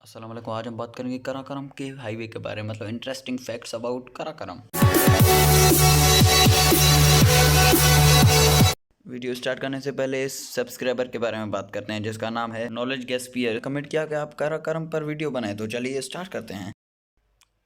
अस्सलाम वालेकुम। आज हम बात करेंगे कराकरम के हाईवे के बारे में, मतलब interesting facts about Karakoram. Video start करने से पहले इस सब्सक्राइबर के बारे में बात करते हैं जिसका नाम है नॉलेज गैस्पियर। कमेंट किया कि आप कराकरम पर वीडियो बनाए, तो चलिए स्टार्ट करते हैं।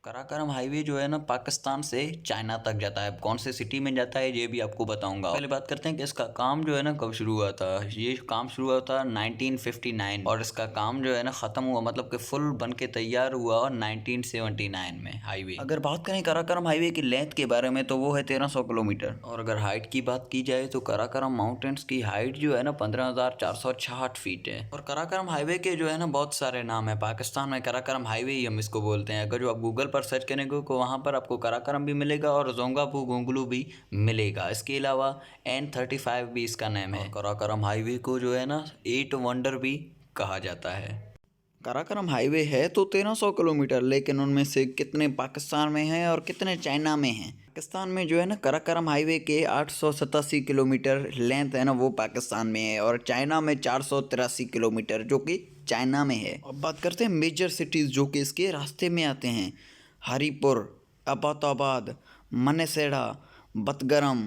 कराकरम हाईवे जो है ना पाकिस्तान से चाइना तक जाता है। कौन से सिटी में जाता है ये भी आपको बताऊंगा। पहले बात करते हैं कि इसका काम जो है ना कब शुरू हुआ था। ये काम शुरू हुआ था 1959 और इसका काम जो है ना खत्म हुआ, मतलब कि फुल बन के तैयार हुआ 1979 में हाईवे। अगर बात करें कराकरम हाईवे की लेंथ के बारे में तो वो है 1300 किलोमीटर। और अगर हाइट की बात की जाए तो कराकरम माउंटेन्स की हाइट जो है ना 15,466 फीट है। और कराकरम हाईवे के जो है ना बहुत सारे नाम है। पाकिस्तान में कराकरम हाईवे ही हम इसको बोलते हैं। अगर जो आप गूगल पर सर्च करेंगे तो वहाँ पर आपको कराकरम भी मिलेगा और जोंगापू गोंगलू भी मिलेगा। इसके अलावा N35 भी इसका नाम है। कराकरम हाईवे को जो है ना 8 वंडर भी कहा जाता है। कराकरम हाईवे है तो 1300 किलोमीटर, लेकिन उनमें से कितने पाकिस्तान में हैं और कितने चाइना में हैं। पाकिस्तान में जो है ना कराकरम हाईवे के 887 किलोमीटर लेंथ है ना, वो पाकिस्तान में है। और चाइना में 483 किलोमीटर जो कि चाइना में है। अब बात करते हैं मेजर सिटीज़ जो कि इसके रास्ते में आते हैं। हरीपुर, अब्बोताबाद, मनेसैरा, बतगरम,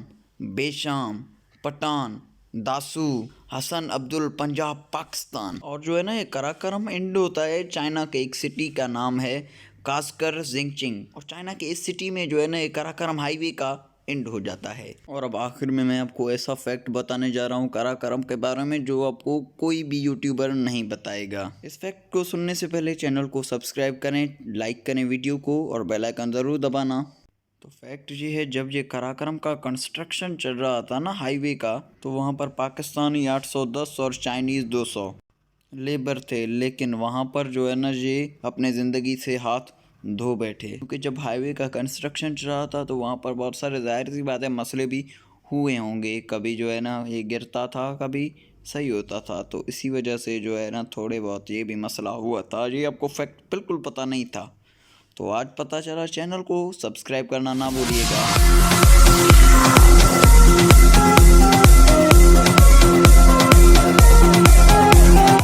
बेशाम, पठान, दासू, हसन अब्दुल, पंजाब, पाकिस्तान। और जो है ना ये कराकरम एंड होता है चाइना के एक सिटी का नाम है कास्कर जिंगचिंग। और चाइना के इस सिटी में जो है ना ये कराकरम हाईवे का एंड हो जाता है। और अब आखिर में मैं आपको ऐसा फैक्ट बताने जा रहा हूँ कराकरम के बारे में जो आपको कोई भी यूट्यूबर नहीं बताएगा। इस फैक्ट को सुनने से पहले चैनल को सब्सक्राइब करें, लाइक करें वीडियो को और बेल आइकन ज़रूर दबाना। तो फैक्ट ये है, जब ये कराकरम का कंस्ट्रक्शन चल रहा था ना हाईवे का, तो वहाँ पर पाकिस्तानी 810 और चाइनीज़ 200 लेबर थे। लेकिन वहाँ पर जो है ना ये अपने ज़िंदगी से हाथ धो बैठे, क्योंकि जब हाईवे का कंस्ट्रक्शन चल रहा था तो वहाँ पर बहुत सारे जाहिर सी बात है मसले भी हुए होंगे। कभी जो है ना ये गिरता था, कभी सही होता था, तो इसी वजह से जो है ना थोड़े बहुत ये भी मसला हुआ था। ये आपको फैक्ट बिल्कुल पता नहीं था, तो आज पता चला। चैनल को सब्सक्राइब करना ना भूलिएगा।